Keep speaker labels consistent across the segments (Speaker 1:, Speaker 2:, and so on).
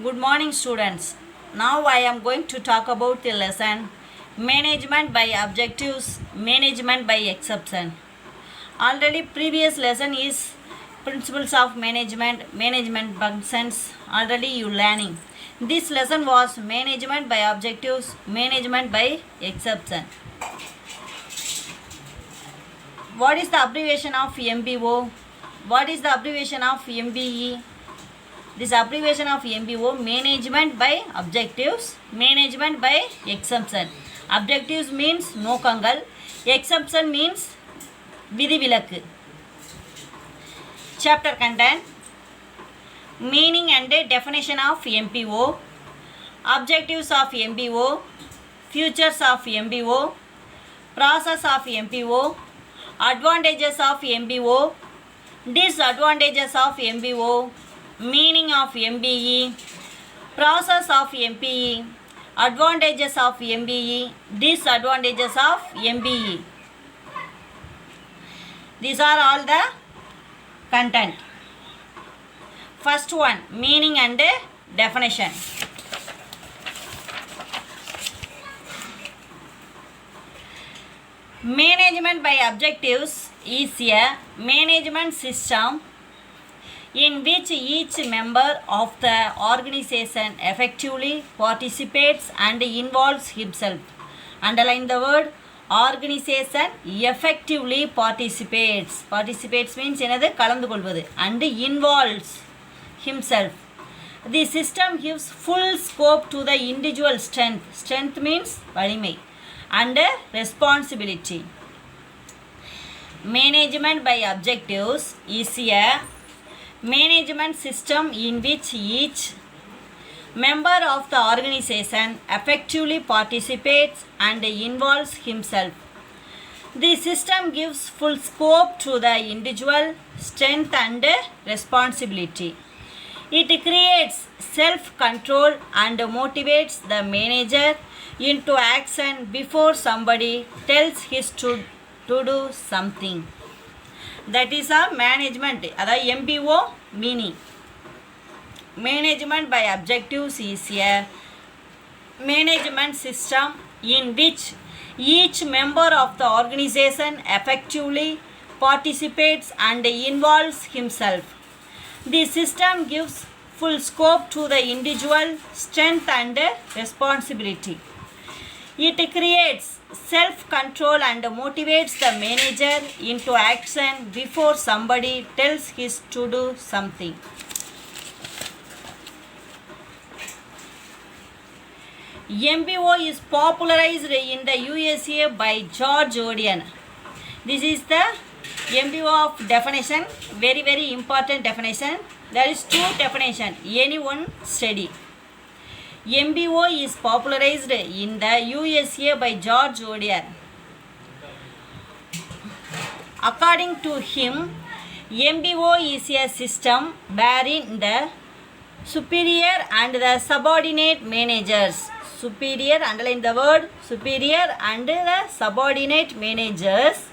Speaker 1: Good morning, students. Now I am going to talk about the lesson Management by Objectives, Management by Exception. Already previous lesson is Principles of Management, Management Functions. Already you learning. This lesson was Management by Objectives, Management by Exception. What is the abbreviation of MBO? What is the abbreviation of MBE? This abbreviation of MBO, Management by Objectives, Management by Exception. Objectives means நோக்கங்கள், exception means விதிவிலக்கு. Chapter content, meaning and definition of MBO, objectives of MBO, features of MBO, process of MBO, advantages of MBO, disadvantages of MBO, meaning of MBE, process of MBE, advantages of MBE, disadvantages of MBE. These are all the content. First one, meaning and definition. Management by objectives is a management system in which each member of the organization effectively participates and involves himself. Underline the word organization effectively participates. Participates means என்னது கலந்து கொள்வது and involves himself. The system gives full scope to the individual strength. Strength means வலிமை and responsibility. Management by objectives is a management system in which each member of the organization effectively participates and involves himself. The system gives full scope to the individual strength and responsibility. It creates self-control and motivates the manager into action before somebody tells him to do something. That is a management. That is MBO meaning. Management by objectives is a management system in which each member of the organization effectively participates and involves himself. The system gives full scope to the individual strength and responsibility. It creates self-control and motivates the manager into action before somebody tells him to do something. MBO is popularized in the USA by George Odian. This is the MBO of definition, very important definition. There is two definition, anyone study. MBO is popularized in the USA by George Odian. According to him, MBO is a system wherein the superior and the subordinate managers, superior, underline the word superior and the subordinate managers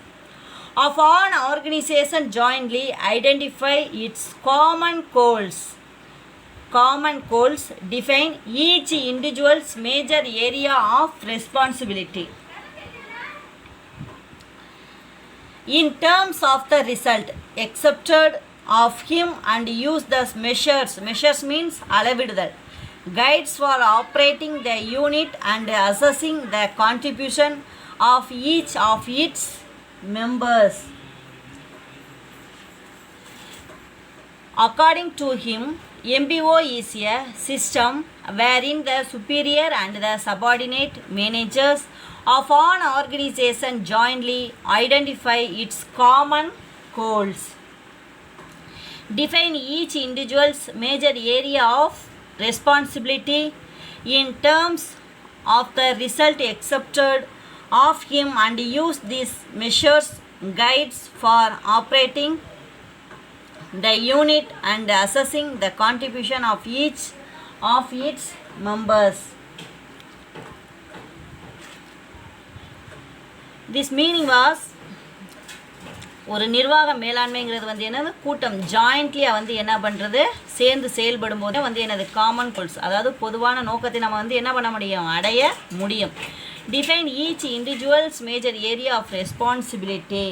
Speaker 1: of an organization jointly identify its common goals. Common goals define each individual's major area of responsibility. In terms of the result accepted of him and use the measures. Measures means அளவிடுதல். Guides for operating the unit and assessing the contribution of each of its members. According to him, MBO is a system wherein the superior and the subordinate managers of an organization jointly identify its common goals, define each individual's major area of responsibility in terms of the result accepted of him and use these measures guides for operating the unit and assessing the contribution of each of its members. This meaning was ஒரு நிர்வாக மேலாண்மைங்கிறது வந்து என்னது கூட்டம் ஜாயிண்ட்லியாக வந்து என்ன பண்ணுறது சேர்ந்து செயல்படும் போது வந்து என்னது காமன் கோல்ஸ் அதாவது பொதுவான நோக்கத்தை நம்ம வந்து என்ன பண்ண முடியும் அடைய முடியும். Define each individuals major area of responsibility.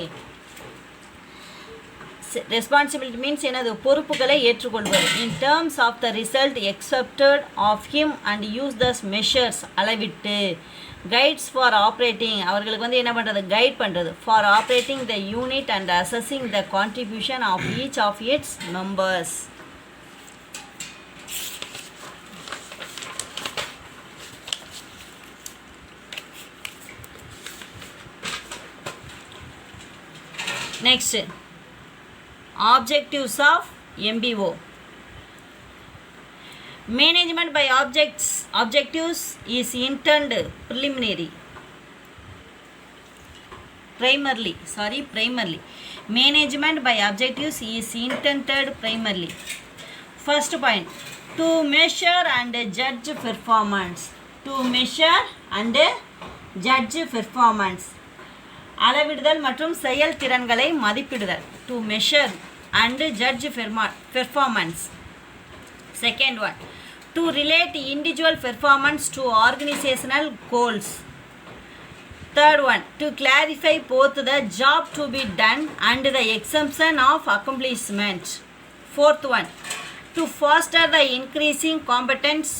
Speaker 1: Responsibility means என்னது பொறுப்புகளை ஏற்றுக்கொள்வது. In terms of the result expected of him and use thus measures அளவிட்டு. கைட்ஸ் ஃபார் ஆப்ரேட்டிங் அவர்களுக்கு வந்து என்ன பண்ணுறது கைட் பண்ணுறது. For operating the unit and assessing the contribution of each of its members. Next, objectives of MBO. Management by objectives is intended primarily. Management by objectives is intended primarily. First point, to measure and judge performance. To measure and judge performance. அளவிடுதல் மற்றும் செயல்திறன்களை மதிப்பிடுதல். To measure and judge performance. Second one, to relate individual performance to organizational goals. Third one, to clarify both the job to be done and the exemption of accomplishment. Fourth one, to foster the increasing competence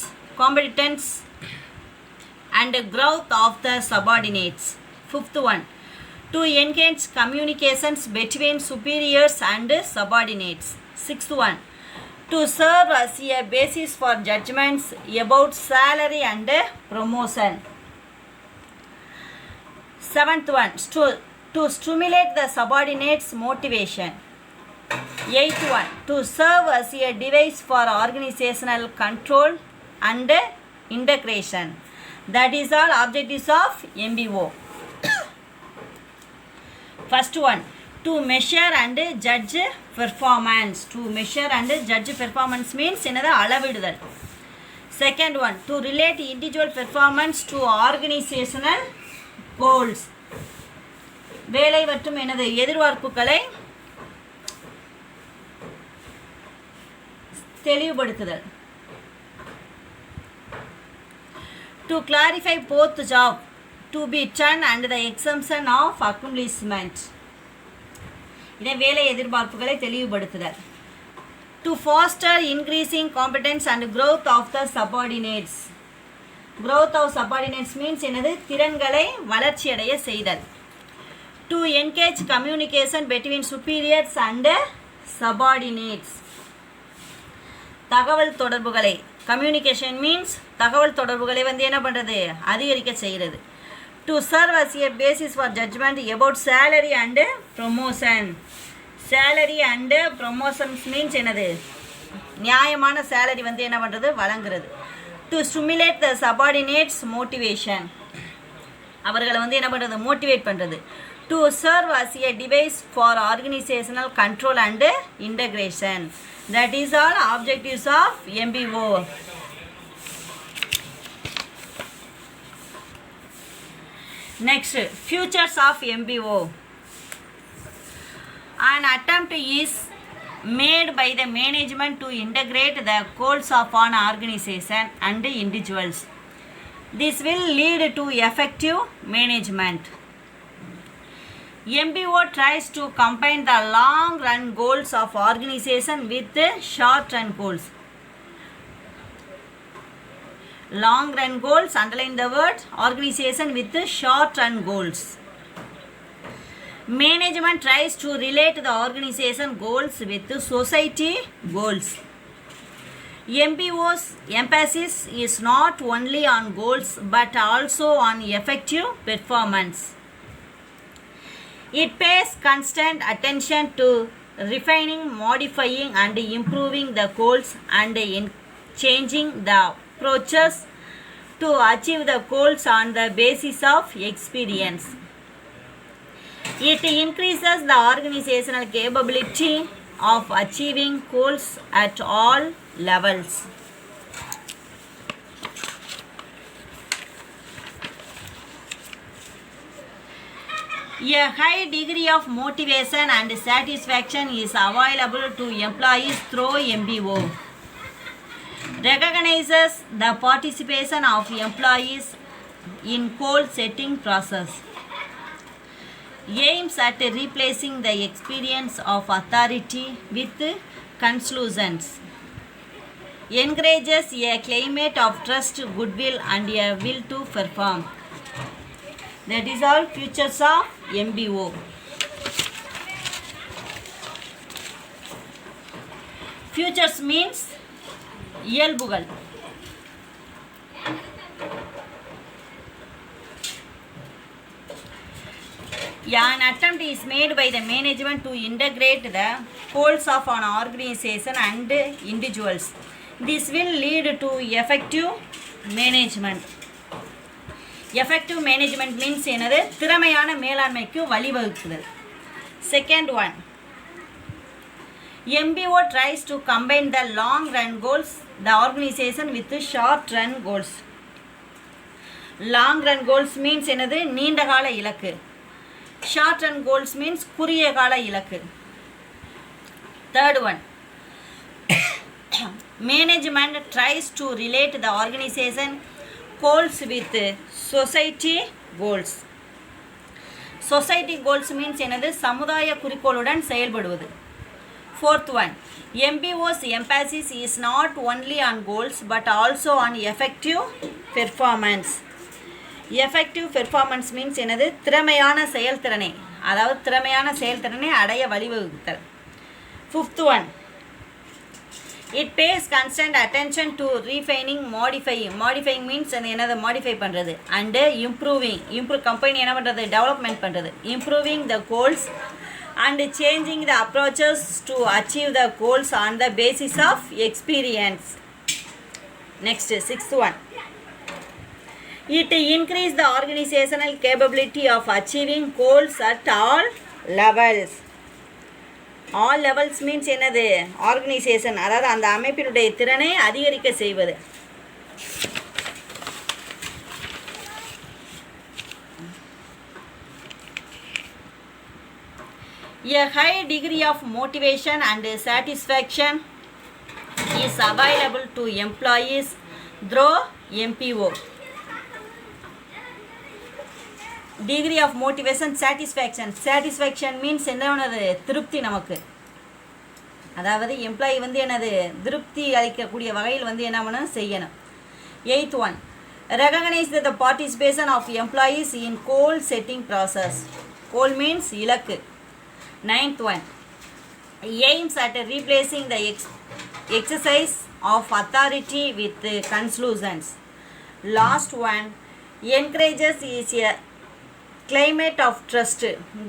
Speaker 1: and growth of the subordinates. Fifth one, to enhance communications between superiors and subordinates. Sixth one, to serve as a basis for judgments about salary and promotion. Seventh one, to stimulate the subordinates' motivation. Eighth one, to serve as a device for organizational control and integration. That is all objectives of MBO. First one, to measure and judge performance. To measure and judge performance means என்னது அளவிடுதல். Second one, to relate individual performance to organizational goals. வேலை மற்றும் எனது எதிர்பார்ப்புகளை தெளிவுபடுத்துதல். To clarify both job to be done and the exemption of accomplishment. இதை வேலை எதிர்பார்ப்புகளை தெளிவுபடுத்துதல். To foster increasing competence and growth of the subordinates. Growth of subordinates means என்னது திறன்களை வளர்ச்சியடைய செய்தல். To engage communication between superiors and subordinates. தகவல் தொடர்புகளை communication means தகவல் தொடர்புகளை வந்து என்ன பண்ணுறது அதிகரிக்க செய்கிறது. To serve as a basis for judgment about salary and promotion. Salary and promotions means என்னது நியாயமான சேலரி வந்து என்ன பண்ணுறது வழங்குறது. To stimulate the subordinates motivation. அவர்களை வந்து என்ன பண்ணுறது மோட்டிவேட் பண்ணுறது. To serve as a device for organizational control and integration. That is all objectives of MBO. Next, futures of MBO. An attempt is made by the management to integrate the goals of an organization and individuals. This will lead to effective management. MBO tries to combine the long-run goals of organization with the short-run goals. Long-run goals, underline the word organization with the short-run goals. Management tries to relate the organization goals with the society goals. MBO's emphasis is not only on goals but also on effective performance. It pays constant attention to refining, modifying and improving the goals and changing the approaches to achieve the goals on the basis of experience. It increases the organizational capability of achieving goals at all levels. A high degree of motivation and satisfaction is available to employees through MBO. Recognizes the participation of employees in goal setting process. Aims at replacing the experience of authority with conclusions. Encourages a climate of trust, goodwill and a will to perform. That is all features of MBO. Features means இயல்புகள். An attempt is made by the management to integrate the goals of an organization and individuals. This will lead to effective management. Effective management means என்னது திறமையான மேலாண்மைக்கு வழிவகுக்குதல். Second one, MBO tries to combine the long run goals the organization with short run goals. Long run goals means என்னது நீண்ட கால இலக்கு. Short run goals means குறுகிய கால இலக்கு. Third one, management tries to relate the organization goals with society goals. Society goals means என்னது சமுதாய குறிக்கோளுடன் செயல்படுவது. Fourth one, MBO's emphasis is not only on goals but also on effective performance. Effective performance means என்னது திறமையான செயல்திறனை, அதாவது திறமையான செயல்திறனை அடைய வழிவகுத்தல். Fifth one, it pays constant attention to refining, modifying means என்னது modify பண்ணுறது and improve company என்ன பண்ணுறது development பண்ணுறது, improving the goals and changing the approaches to achieve the goals on the basis of experience. Next, sixth one, it increase the organizational capability of achieving goals at all levels. All levels means என்னது organisation, அதாவது அந்த அமைப்பினுடைய திறனை அதிகரிக்க செய்வது. A high degree of motivation and satisfaction is available to employees through MBO. Degree of motivation, satisfaction means என்னது திருப்தி நமக்கு, அதாவது எம்ப்ளாயி வந்து என்னது திருப்தி அளிக்கக்கூடிய வகையில் வந்து என்ன பண்ணணும் செய்யணும். Eighth one, recognize the participation of employees in goal setting process. Goal means இலக்கு. Ninth one, aims at replacing the exercise of authority with conclusions. Last one, encourages is a climate of trust,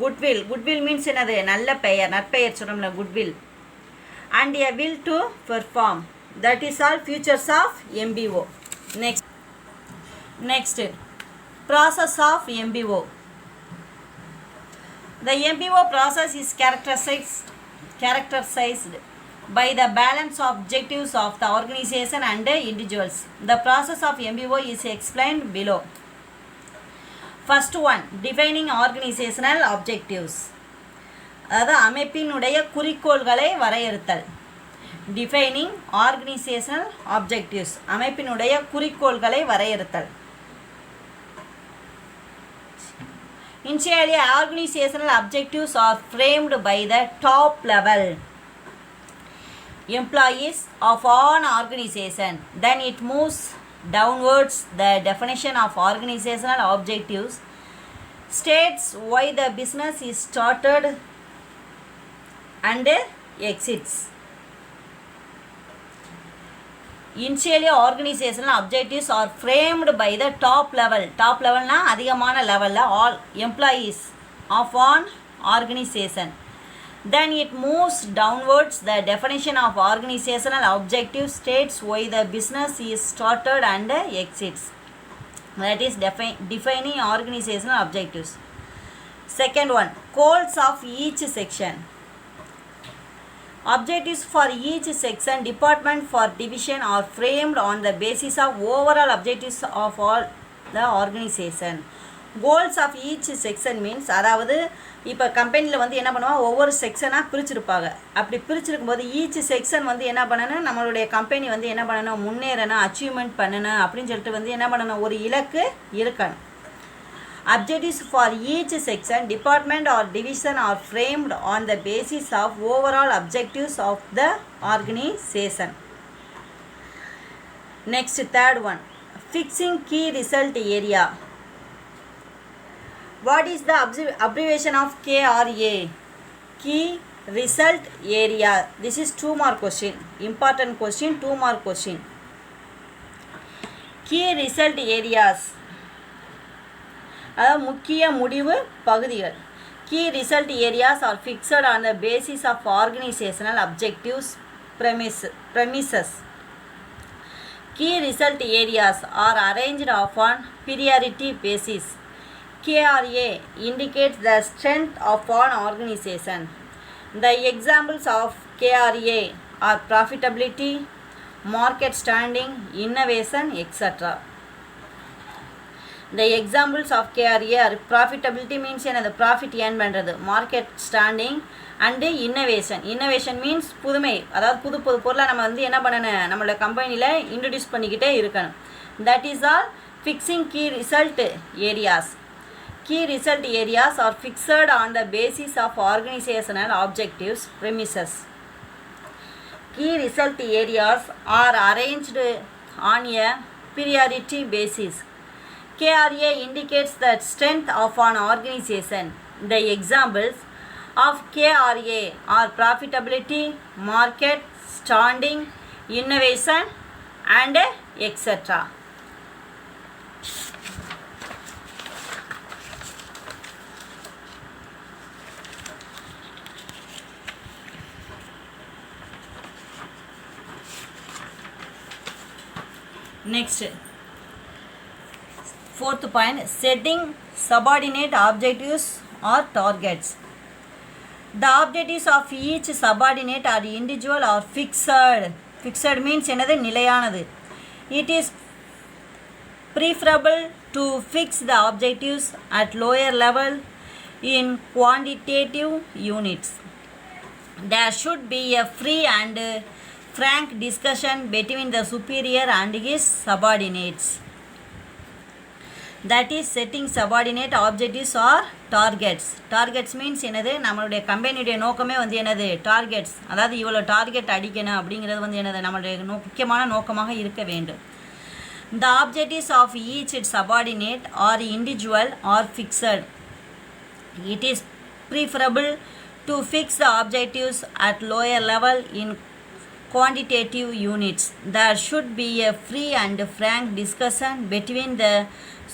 Speaker 1: goodwill means என்னது நல்ல பெயர், நற்பெயர் சொல்றோம்ல goodwill and a will to perform. That is all features of MBO. Next, process of MBO. The MBO process is characterized by the balance of objectives of the organization and individuals. The process of MBO is explained below. First one, defining organizational objectives. அதாவது அமைப்பினுடைய குறிக்கோள்களை வரையறுத்தல். Defining organizational objectives, அமைப்பினுடைய குறிக்கோள்களை வரையறுத்தல். Initially, organizational objectives are framed by the top level employees of an organization. Then it moves downwards. The definition of organizational objectives states why the business is started and exits. Initially, organizational objectives are framed by the top level na அதிகமான லெவலில் all employees of an organization. Then it moves downwards. The definition of organizational objectives states why the business is started and exits. That is defining organizational objectives. Second one, goals of each section. Objectives for each section, department for division are framed on the basis of overall objectives of all the organization. Goals of each section means, அதாவது இப்போ கம்பெனியில் வந்து என்ன பண்ணுவாங்க, ஒவ்வொரு செக்ஷனாக பிரிச்சுருப்பாங்க. அப்படி பிரிச்சுருக்கும் போது each section வந்து என்ன பண்ணணும், நம்மளுடைய கம்பெனி வந்து என்ன பண்ணணும், முன்னேறணும், அச்சீவ்மெண்ட் பண்ணணும் அப்படின்னு சொல்லிட்டு வந்து என்ன பண்ணணும், ஒரு இலக்கு இருக்கணும். Objectives for each section, department or division are framed on the basis of overall objectives of the organization. Next, third one, fixing key result area. What is the abbreviation of KRA? Key result area. This is 2 mark question. Important question, 2 mark question. Key result areas. அதாவது முக்கிய முடிவு பகுதிகள். Key result areas are fixed on the basis of organizational objectives premises. Key result areas are arranged upon priority basis. KRA indicates the strength of an organization. The examples of KRA are profitability, market standing, innovation, etc. The examples of KRA are profitability means என்னது, profit earn பண்ணுறது, market standing and innovation. Innovation means புதுமை, அதாவது புது புது பொருளை நம்ம வந்து என்ன பண்ணணும், நம்மளோட கம்பெனியில் இன்ட்ரடியூஸ் பண்ணிக்கிட்டே இருக்கணும். That is all fixing key result areas. Key result areas are fixed on the basis of organizational objectives premises. Key result areas are arranged on a priority basis. KRA indicates the strength of an organization. The examples of KRA are profitability, market standing, innovation, and etc. Next, fourth point, setting subordinate objectives or targets. The objectives of each subordinate or individual are fixed. Fixed means என்னது, நிலையானது. It is preferable to fix the objectives at lower level in quantitative units. There should be a free and frank discussion between the superior and his subordinates. That is setting subordinate objectives or targets. Targets means என்னது, நம்மளுடைய கம்பெனியுடைய நோக்கமே வந்து என்னது, targets. அதாவது இவ்வளோ target அடிக்கணும் அப்படிங்கிறது வந்து என்னது, நம்மளுடைய முக்கியமான நோக்கமாக இருக்க வேண்டும். The objectives of each subordinate or individual are fixed. It is preferable to fix the objectives at lower level in quantitative units. There should be a free and frank discussion between the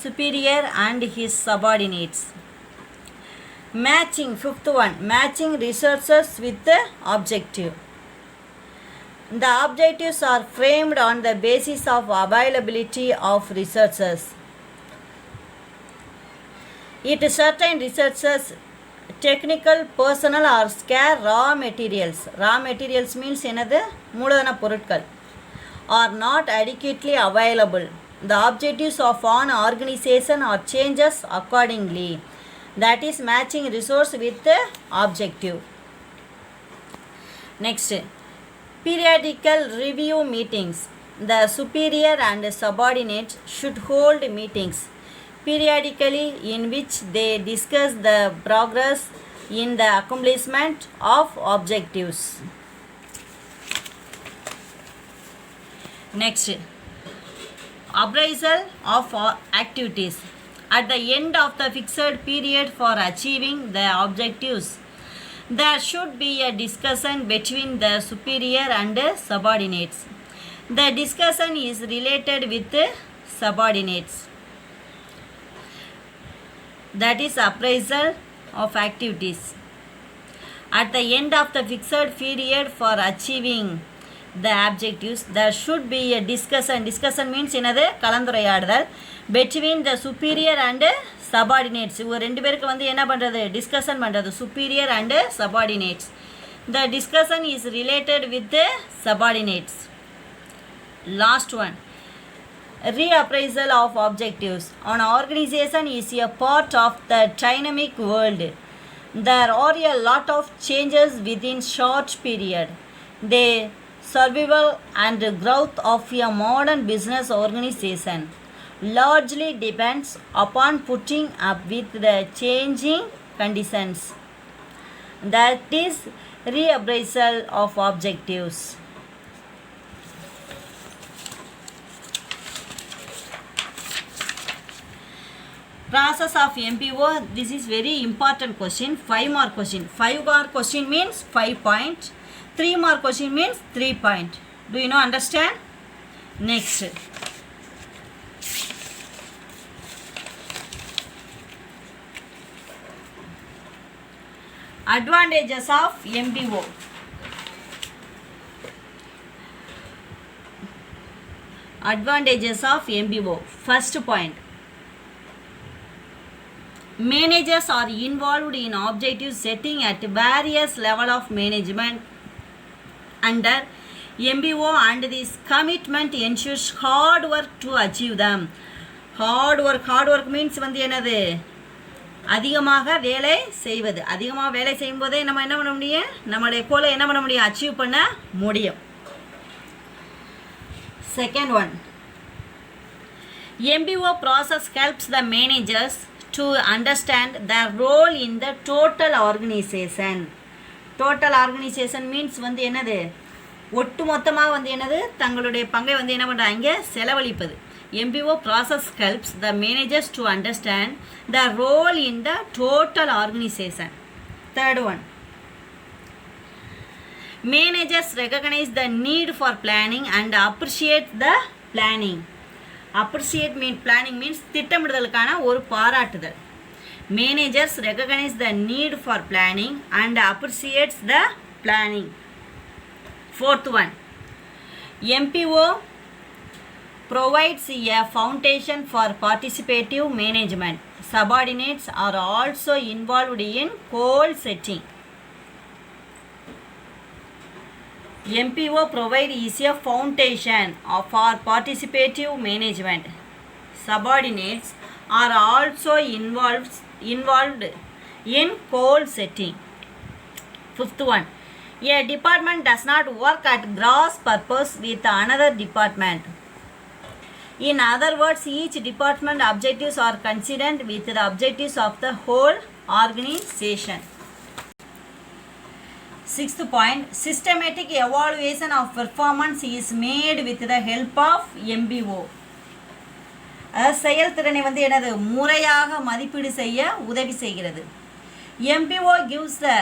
Speaker 1: superior and his subordinates. Matching, fifth one, matching resources with the objective. The objectives are framed on the basis of availability of resources. It certain resources, technical, personnel or scarce raw materials. Raw materials means என்னது, மூலதன பொருட்கள் are not adequately available. The objectives of an organization are changes accordingly. That is matching resource with the objective. Next, periodical review meetings. The superior and subordinates should hold meetings periodically in which they discuss the progress in the accomplishment of objectives. Next, appraisal of activities. At the end of the fixed period for achieving the objectives, there should be a discussion between the superior and subordinates. The discussion is related with the subordinates. That is appraisal of activities. At the end of the fixed period for achieving the objectives, there should be a discussion. Discussion means என்னது, கலந்துரையாடுதல் between the superior and subordinates. இவங்க ரெண்டு பேருக்கு வந்து என்ன பண்ணுறது, discussion பண்ணுறது, superior and subordinates. The discussion is related with the subordinates. Last one, Reappraisal of objectives. An organization is a part of the dynamic world. There are a lot of changes within short period. The survival and growth of a modern business organization largely depends upon putting up with the changing conditions. That is reappraisal of objectives. Process of MBO, this is very important question. 5 mark question. 5 mark question means 5 point. 3 mark question means 3 point. Do you know, understand? Next. Advantages of MBO. Advantages of MBO. First point. Managers are involved in objective setting at various levels of management under MBO, and this commitment ensures hard work to achieve them. Hard work means வந்து என்னது, அதிகமாக வேலை செய்வது. அதிகமாக வேலை செய்யும்போதே நம்ம என்ன பண்ண முடியும், நம்மளுடைய கோலை என்ன பண்ண முடியும், அச்சீவ் பண்ண முடியும். Second one, MBO process helps the managers to understand their role in the total organization. Total organization means வந்து என்னது, ஒட்டு மொத்தமாக வந்து என்னது, தங்களுடைய பங்கை வந்து என்ன பண்ணுறாங்க, செலவழிப்பது. MBO process helps the managers to understand the role in the total organization. Third one, managers recognize the need for planning and appreciate the planning. Appreciate means planning means திட்டமிடுதலுக்கான ஒரு பாராட்டுதல். Managers recognize the need for planning and appreciates the planning. Fourth one, MBO provides a foundation for participative management. Subordinates are also involved in goal setting. MBO provides a foundation for participative management. Subordinates are also involved in goal setting. Fifth one, a department does not work at cross purpose with another department. In other words, each department objectives are considered with the objectives of the whole organization. Sixth point, systematic evaluation of performance is made with the help of MBO. செயல்திறனை வந்து என்னது, முறையாக மதிப்பீடு செய்ய உதவி செய்கிறது. MBO gives the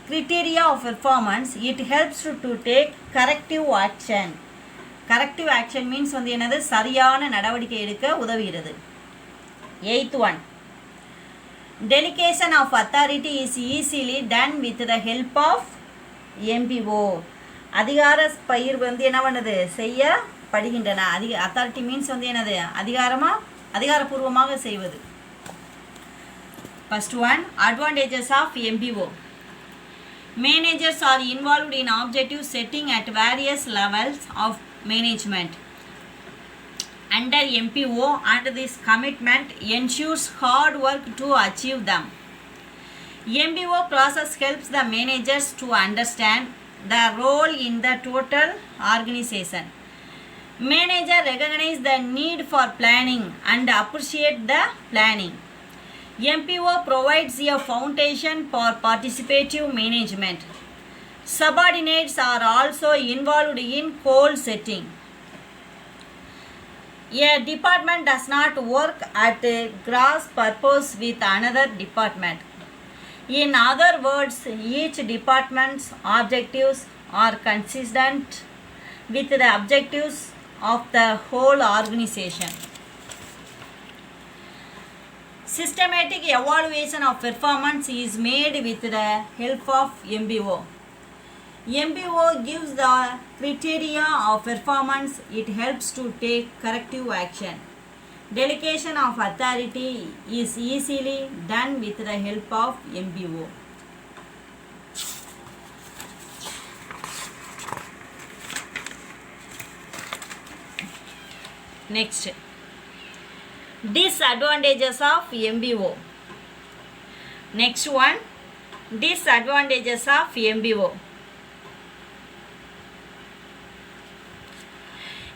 Speaker 1: criteria of performance. It helps to take corrective action. Corrective action means வந்து என்னது, சரியான நடவடிக்கை எடுக்க உதவுகிறது. Eighth one, delegation of authority is easily done with the help of MBO. அதிகார பயிர் வந்து என்ன பண்ணுது, செய்யப்படுகின்றன. அத்தாரிட்டி மீன்ஸ் வந்து என்னது, அதிகாரப்பூர்வமாக செய்வது. First one, advantages of MBO. Managers are involved in objective setting at various levels of management under MBO, and this commitment ensures hard work to achieve them. MBO process helps the managers to understand their role in the total organization. Manager recognize the need for planning and appreciate the planning. MBO provides a foundation for participative management. Subordinates are also involved in goal setting. A department does not work at cross purpose with another department. In other words, each department's objectives are consistent with the objectives of the whole organization. Systematic evaluation of performance is made with the help of MBO. MBO gives the criteria of performance. It helps to take corrective action. Delegation of authority is easily done with the help of MBO. Next. Disadvantages of MBO. Next one, disadvantages of MBO.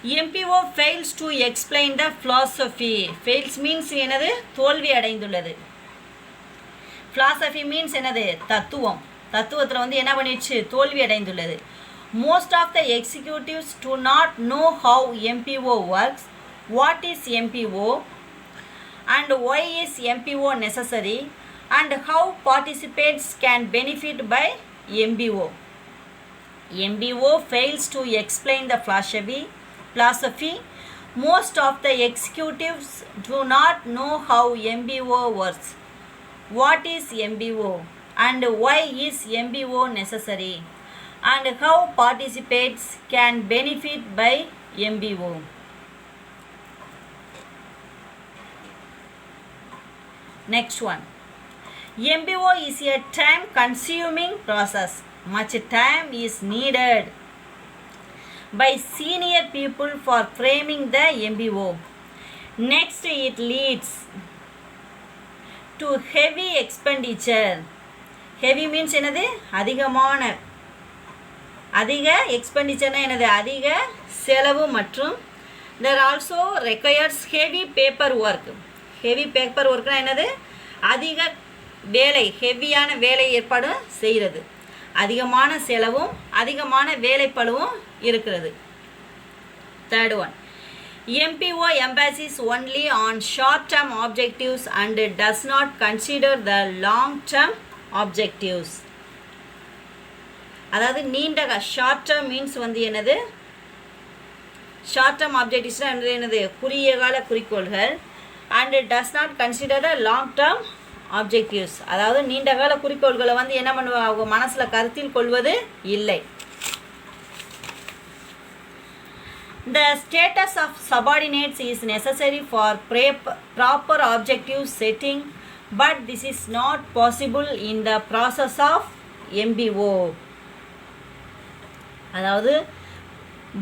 Speaker 1: MBO fails to explain the philosophy. Fails means என்னது? தோல்வி அடைந்துள்ளது. Philosophy means என்னது? தத்துவம். தத்துவத்தில் வந்து என்ன பண்ணிடுச்சு? தோல்வி அடைந்துள்ளது. Most of the executives do not know how MBO works. What is MBO? And why is MBO necessary? And how participants can benefit by MBO. MBO fails to explain the philosophy. Most of the executives do not know how MBO works. What is MBO? And why is MBO necessary? And how participants can benefit by MBO. Next one. MBO is a time-consuming process. Much time is needed by senior people for framing the MBO. Next, it leads to heavy expenditure. Heavy means என்னது? அதிக expenditure என்னது? அதிக செலவு மற்றும் there also requires heavy paperwork. Heavy paperwork என்னது? அதிக வேலை, ஹெவியான வேலை ஏற்பாடு செய்கிறது. அதிகமான செலவும் அதிகமான வேலைப்பளுவும் இருக்கிறது. Third one, MBO emphasizes only on short-term objectives and does not consider the long-term objectives. அதாவது நீண்ட ஷார்ட் டேர்ம் மீன்ஸ் வந்து என்னது? ஷார்ட் டேர்ம் ஆப்ஜெக்டிவ்ஸ் என்னது? குறுகிய கால குறிக்கோள்கள். And does not consider the long term objectives, அதாவது நீண்ட கால குறிக்கோள்களை வந்து என்ன பண்ணுவாங்க? அவங்க மனசில் கருத்தில் கொள்வது இல்லை. The status of subordinates is necessary for proper objective setting, but this is not possible in the process of MBO. அதாவது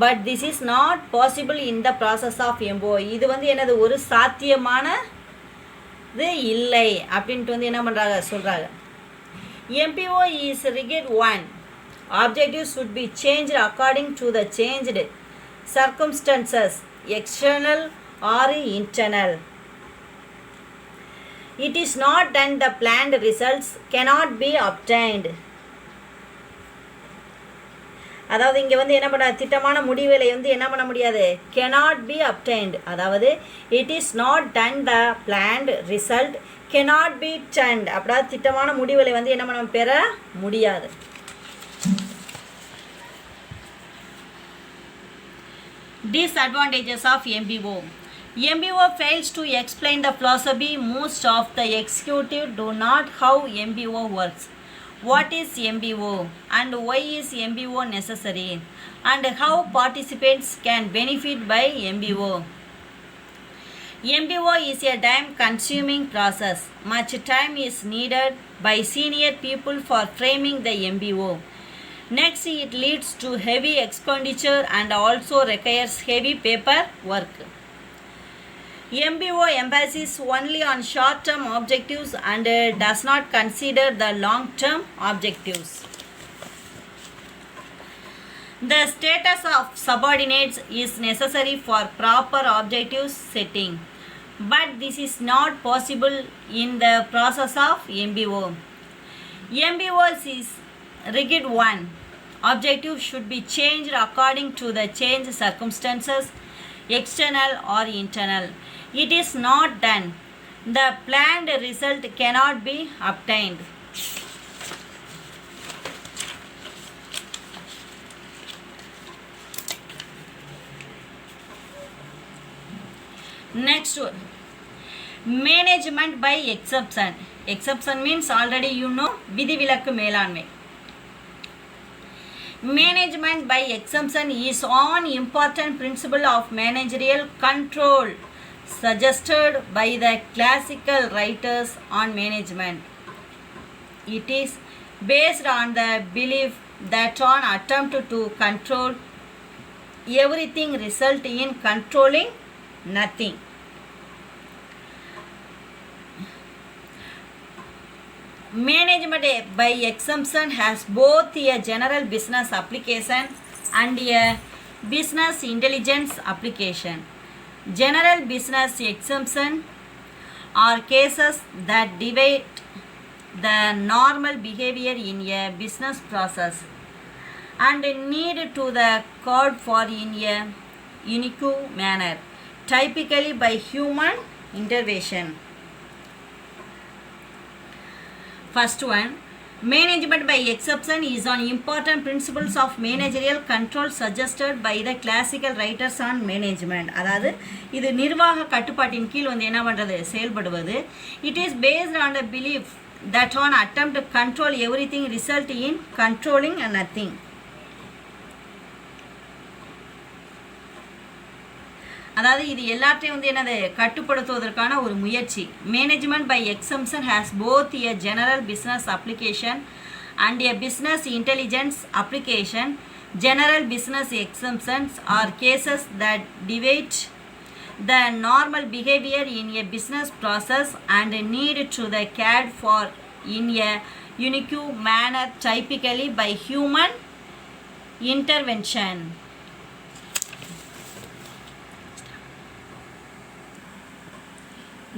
Speaker 1: but this is not possible in the process of MBO. இது வந்து என்னது? ஒரு சாத்தியமான இது இல்லை அப்படின்ட்டு வந்து என்ன பண்ணுறாங்க? சொல்கிறாங்க. MBO is rigid one. Objectives should be changed according to the changed circumstances, external or internal. It is not done, the planned results cannot be obtained. அதாவது இங்கே வந்து என்ன பண்ண? திட்டமான முடிவுகளை வந்து என்ன பண்ண முடியாது? cannot be obtained. அதாவது it is not done, the planned result cannot be obtained. அப்படின்னா திட்டமான முடிவுகளை வந்து என்ன பண்ண? பெற முடியாது. Disadvantages of MBO. MBO fails to explain the philosophy. Most of the executive do not how MBO works. What is MBO and why is MBO necessary, and how participants can benefit by MBO. MBO is a time-consuming process. Much time is needed by senior people for framing the MBO. Next, it leads to heavy expenditure and also requires heavy paperwork. MBO emphasizes only on short-term objectives and does not consider the long-term objectives. The status of subordinates is necessary for proper objective setting, but this is not possible in the process of MBO. MBO is rigid one. Objectives should be changed according to the changed circumstances, external or internal. It is not done. The planned result cannot be obtained. Next one, management by exception. Exception means already you know, விதிவிலக்கு மேலாண்மை. Management by exemption is one important principle of managerial control suggested by the classical writers on management. It is based on the belief that an attempt to control everything results in controlling nothing. Management by exemption has both a general business application and a business intelligence application. General business exemption are cases that deviate the normal behavior in a business process and need to the code for in a unique manner, typically by human intervention. First one, management by exception is on important principles of managerial control suggested by the classical writers on management. அதாவது இது நிர்வாக கட்டுப்பாட்டின் கீழ் வந்து என்ன பண்ணுறது செயல்படுவது. It is based on the belief that one attempt to control everything result in controlling nothing. அதாவது இது எல்லாத்தையும் வந்து என்னது கட்டுப்படுத்துவதற்கான ஒரு முயற்சி. Management by exception has both a general business application and a business intelligence application. General business exceptions are cases that deviate the normal behaviour in a business process and need to the cared for in a unique manner, typically by human intervention.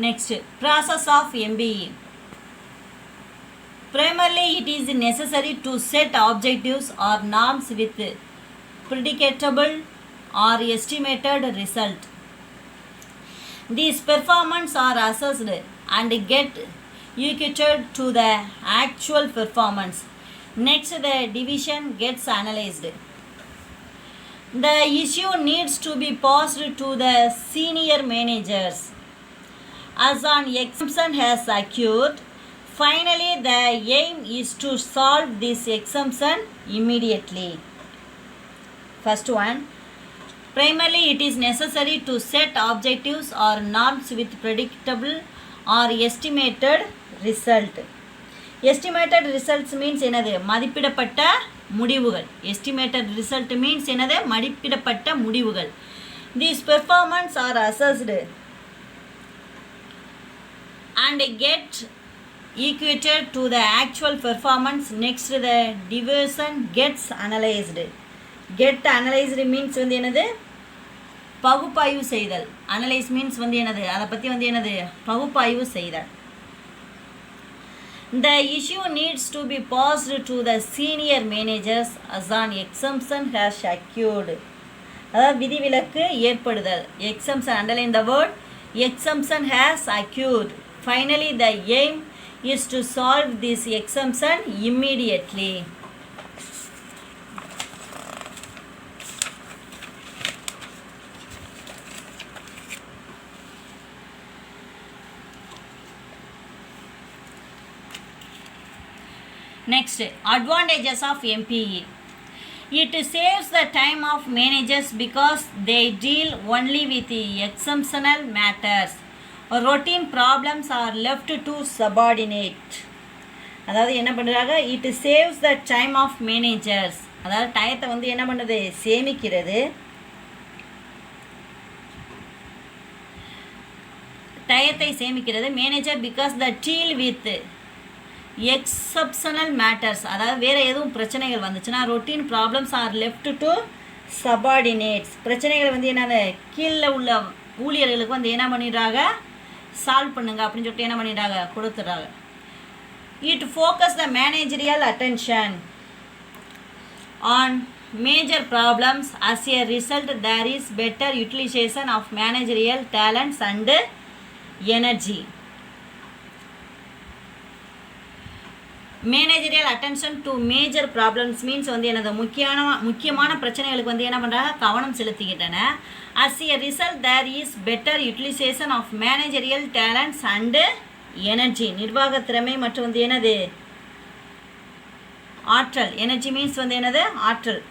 Speaker 1: Next, process of MBE. Primarily, it is necessary to set objectives or norms with predictable or estimated result. These performance are assessed and get equated to the actual performance. Next, the division gets analyzed. The issue needs to be passed to the senior managers. As an exemption has occurred, finally the aim is to solve this exemption immediately. First one, primarily it is necessary to set objectives or norms with predictable or estimated result. Estimated results means என்னது மதிப்பிடப்பட்ட முடிவுகள். Estimated result means என்னது மதிப்பிடப்பட்ட முடிவுகள். These performance are assessed and get equated to the actual performance. Next, the division gets analyzed. Get analyzed means வந்து என்னது பகுப்பாய்வு செய்தல். Analyze means வந்து என்னது அதை பற்றி வந்து என்னது பகுப்பாய்வு செய்தல். The issue needs to be passed to the senior managers as an exemption has occurred. அதாவது விதிவிலக்கு ஏற்படுதல். Exemption, underline the word exemption has occurred. Finally, the aim is to solve this exemption immediately. Next, advantages of MPE. It saves the time of managers because they deal only with the exceptional matters. Routine problems are left to subordinate. அதாவது என்ன பண்ணுறாங்க, it saves the time of managers. அதாவது டயத்தை வந்து என்ன பண்ணுறது சேமிக்கிறது. டயத்தை சேமிக்கிறது manager because they deal with exceptional matters. அதாவது வேறு எதுவும் பிரச்சனைகள் வந்துச்சுன்னா routine problems are left to subordinates. பிரச்சனைகள் வந்து என்னது கீழே உள்ள ஊழியர்களுக்கு வந்து என்ன பண்ணிடுறாங்க சால்வ் பண்ணுங்க அப்படின்னு சொல்லிட்டு என்ன பண்ணிடுறாங்க கொடுத்துட்றாங்க. It focus the managerial attention on major problems. As a result there is better utilisation of managerial talents and energy. Managerial attention to major problems means வந்து எனது முக்கியமான பிரச்சனைகளுக்கு வந்து என்ன பண்ணுறாங்க கவனம் செலுத்திக்கிட்டன. As a result, there is better utilization of managerial talents and energy. நிர்வாக திறமை மற்றும் வந்து என்னது ஆற்றல். எனர்ஜி மீன்ஸ் வந்து என்னது ஆற்றல்.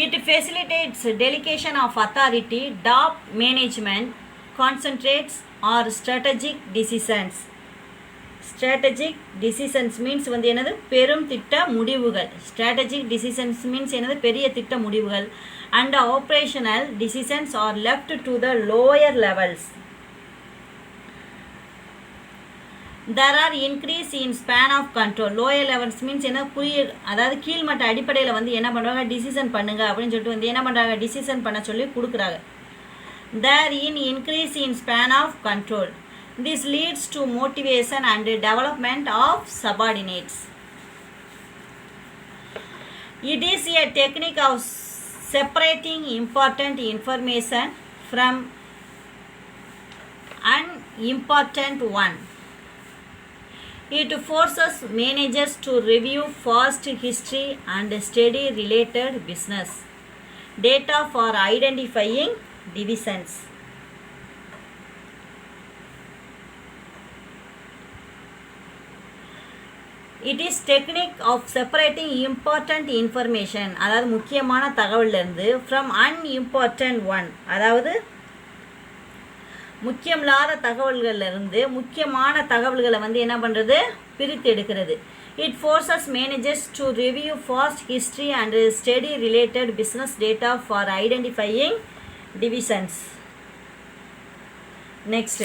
Speaker 1: It facilitates delegation of authority. Top management concentrates on strategic decisions. Strategic decisions means வந்து என்னது பெரும் திட்ட முடிவுகள். Strategic decisions means என்னது பெரிய திட்ட முடிவுகள். And operational decisions are left to the lower levels. there are increase in span of control. lower levels means என்ன புரிய, அதாவது கீழ்மட்ட அடிப்படையில் வந்து என்ன பண்ணுறாங்க, டிசிஷன் பண்ணுங்க அப்படின்னு சொல்லிட்டு வந்து என்ன பண்ணுறாங்க, டிசிஷன் பண்ண சொல்லி கொடுக்குறாங்க. there in increase in span of control. this leads to motivation and development of subordinates. it is a technique of separating important information from unimportant one. It forces managers to review past history and study related business data for identifying deviations. It is technique of separating important information, அதாவது முக்கியமான தகவலிருந்து from unimportant one, அதாவது முக்கியமில்லாத தகவல்களிலிருந்து முக்கியமான தகவல்களை வந்து என்ன பண்ணுறது, பிரித்து எடுக்கிறது. It forces managers to review past history and study related business data for identifying deviations. Next.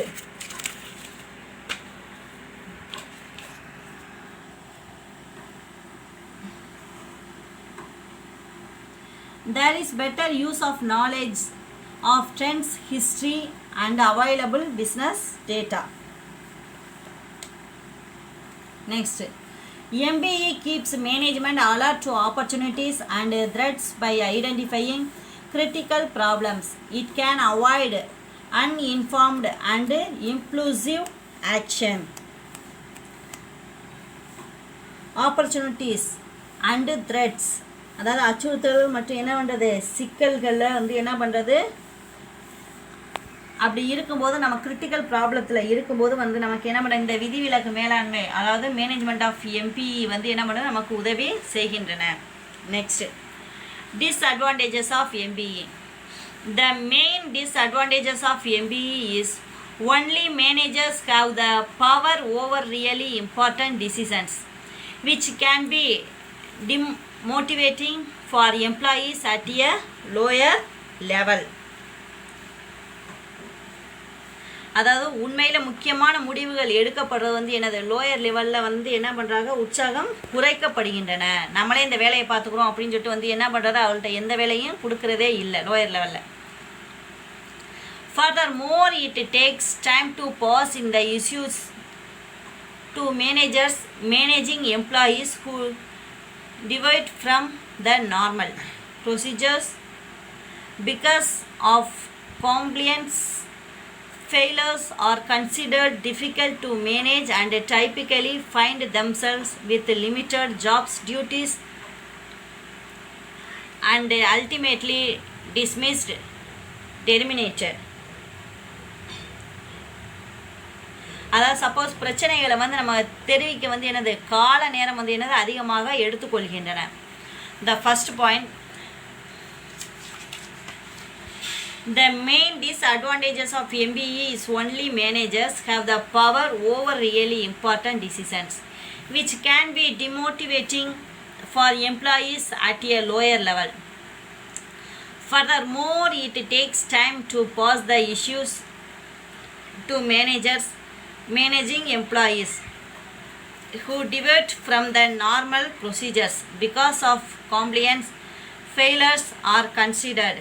Speaker 1: There is better use of knowledge of trends, history and available business data. Next, MBE keeps management alert to opportunities and threats by identifying critical problems. It can avoid uninformed and impulsive action. Opportunities and threats, அதாவது அச்சுறுத்தல் மற்றும் என்ன பண்ணுறது, சிக்கல்களில் வந்து என்ன பண்ணுறது, அப்படி இருக்கும்போது நம்ம கிரிட்டிக்கல் ப்ராப்ளத்தில் இருக்கும்போது வந்து நமக்கு என்ன பண்ணுறது, இந்த விதிவிலக்கு மேலாண்மை அதாவது மேனேஜ்மெண்ட் ஆஃப் எம்பிஇ வந்து என்ன பண்ணுறது, நமக்கு உதவி செய்கின்றன. Next, disadvantages of MBE. The main disadvantages of MBE is only managers have the power over really important decisions, which can be demotivating for employees at a lower level. அதாவது உண்மையில் முக்கியமான முடிவுகள் எடுக்கப்படுறது வந்து என்னது, லோயர் லெவலில் வந்து என்ன பண்ணுறாங்க, உற்சாகம் குறைக்கப்படுகின்றன. நம்மளே இந்த வேலையை பார்த்துக்குறோம் அப்படின்னு சொல்லிட்டு வந்து என்ன பண்ணுறது, அவள்கிட்ட எந்த வேலையும் கொடுக்குறதே இல்லை லோயர் லெவலில். Furthermore, it takes time to pass in the issues to managers managing employees who deviate from the normal procedures because of compliance. Failures are considered difficult to manage and typically find themselves with limited jobs duties and ultimately dismissed, terminated. அதாவது suppose பிரச்சனைகளை வந்து நம்ம தெரிவிக்க வந்து என்னது, கால நேரம் வந்து என்னது அதிகமாக எடுத்துக்கொள்கின்றன. The first point, the main disadvantages of MBE is only managers have the power over really important decisions, which can be demotivating for employees at a lower level. Furthermore, it takes time to pass the issues to managers managing employees who deviate from the normal procedures because of compliance. Failures are considered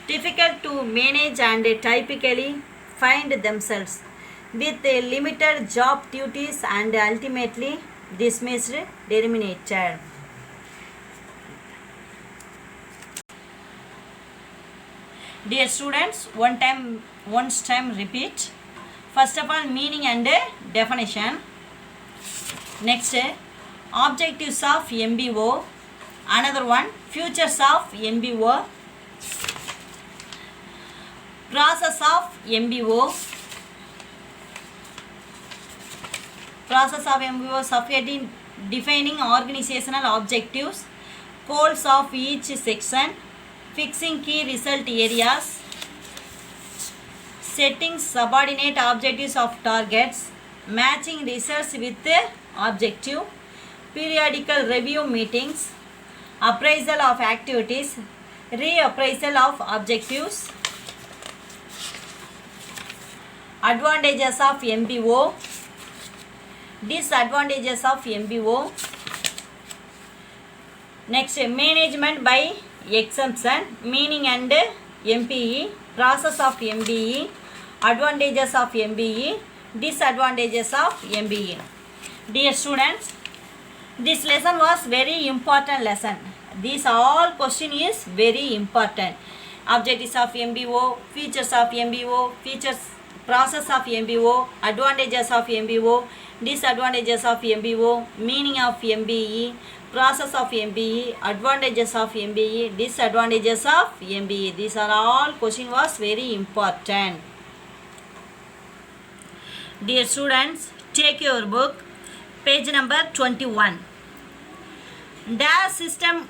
Speaker 1: difficult to manage and typically find themselves with limited job duties and ultimately dismissed, terminated. Dear students, once time repeat. First of all, meaning and definition. Next, objectives of MBO. Another one, futures of MBO. Process of MBO. Process of MBO, sufficiently defining organizational objectives, goals of each section, fixing key result areas, setting subordinate objectives of targets, matching research with the objective, periodical review meetings, appraisal of activities, reappraisal of objectives. Advantages of MBO. Disadvantages of MBO. Next, management by exemption, meaning and MPE, process of MBE, advantages of MBE, disadvantages of MBE. Dear students, this lesson was very important lesson. This all question is very important. Objectives of MBO, features of MBO, features, process of MBO, advantages of MBO, disadvantages of MBO, meaning of MBE, process of MBE, advantages of MBE, disadvantages of MBE. These are all question was very important. Dear students, take your book, page number 21. The system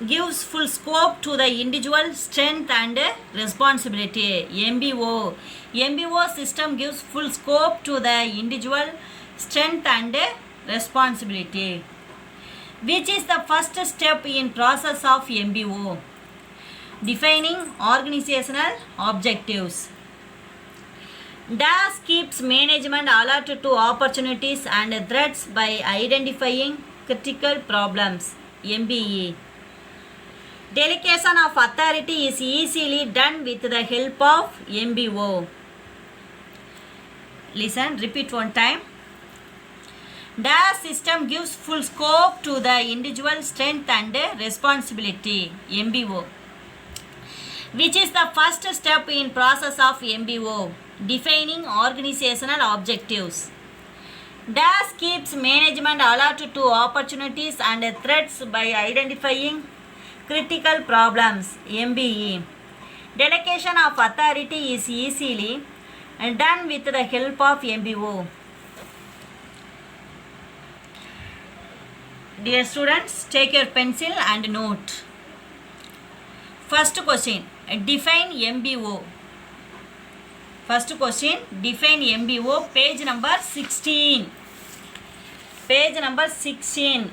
Speaker 1: gives full scope to the individual strength and responsibility. MBO. MBO system gives full scope to the individual strength and responsibility. Which is the first step in process of MBO? Defining organizational objectives. DAS keeps management alert to opportunities and threats by identifying critical problems. MBE. Delegation of authority is easily done with the help of MBO. Listen, repeat one time. The system gives full scope to the individual strength and responsibility. MBO. Which is the first step in process of MBO? Defining organizational objectives. DAS keeps management alert to opportunities and threats by identifying critical problems. MBE. Delegation of authority is easily done with the help of MBO. Dear students, take your pencil and note. First question, define MBO. First question, define MBO, page number 16. Page number 16.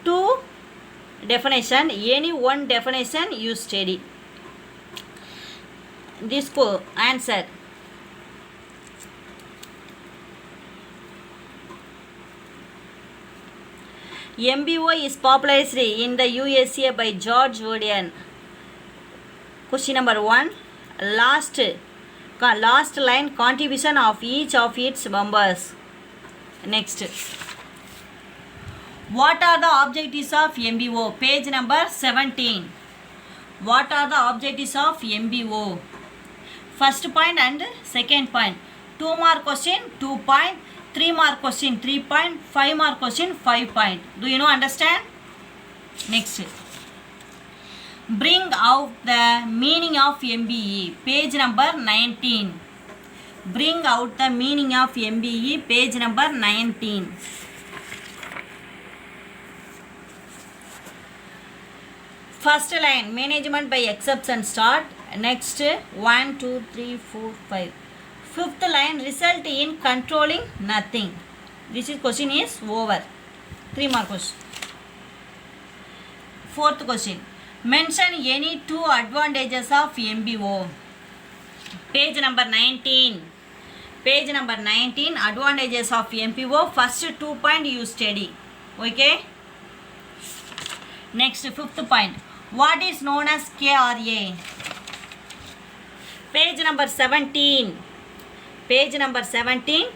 Speaker 1: Two definition, any one definition you study. This answer. MBO is popularized in the USA by George Odian. Question number 1. Last line contribution of each of its members. Next. What are the objectives of MBO? Page number 17. What are the objectives of MBO? First point and second point. 2 mark question, 2 point. 3 mark question, 3 point. 5 mark question, 5 point. Do you know, understand? Next. Bring out the meaning of MBE. Page number 19. Bring out the meaning of MBE. Page number 19. First line, management by exception start. Next, 1, 2, 3, 4, 5. Fifth line, result in controlling nothing. This is question is over. 3 mark question. Fourth question, mention any 2 advantages of MBO. Page number 19. Page number 19, advantages of MBO. First 2 point you study. Okay. Next, fifth point. What is known as KRA? Page number 17. Page number 17.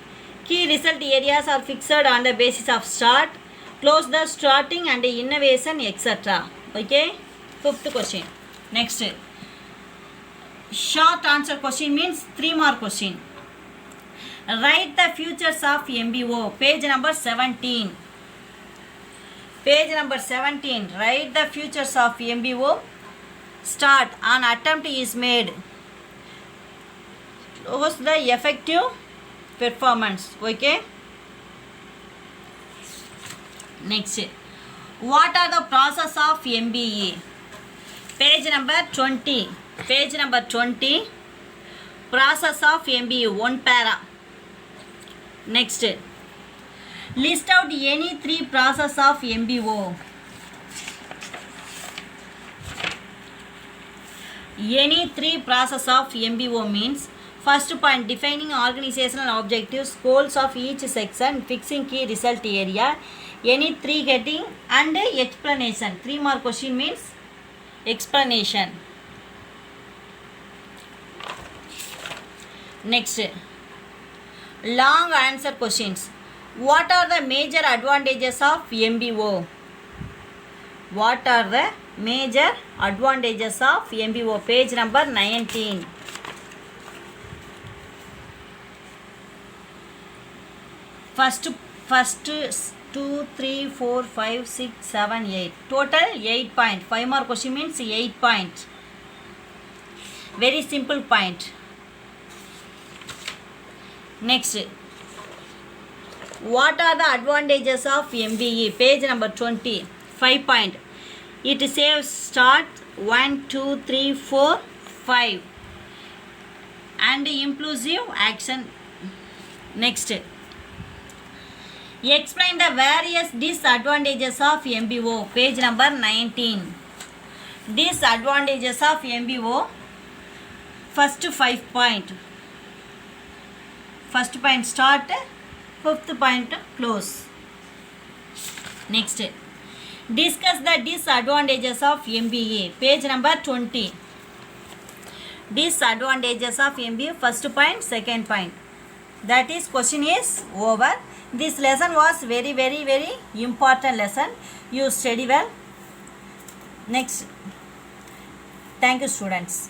Speaker 1: Key result areas are fixed on the basis of start, close the starting and innovation, etc. Okay. Fifth question. Next. Short answer question means 3 mark question. Write the futures of MBO. Page number 17. Page number 17. Write the futures of MBO. Start. An attempt is made. Close the effective performance. Okay. Next. What are the process of MBE? Page number 20. Page number 20. Process of MBE. 1 para. Next. List out any 3 process of MBO. Any 3 process of MBO means First point, defining organizational objectives, goals of each section, fixing key result area, any 3 heading and explanation. 3 mark question means explanation. Next, long answer questions. What are the major advantages of MBO? What are the major advantages of MBO? Page number 19. First 2, 3, 4, 5, 6, 7, 8. Total 8 point. 5 more question means 8 point. Very simple point. Next, what are the advantages of MBE? Page number 20. 5 point. It saves start 1, 2, 3, 4, 5 and impulsive action. Next, explain the various disadvantages of MBO. Page number 19. Disadvantages of MBO. First 5 point. First point start, 5th point close. Next, discuss the disadvantages of MBA. Page number 20. Disadvantages of MBA. First point, second point. That is, question is over. This lesson was very important lesson. You study well. Next, thank you students.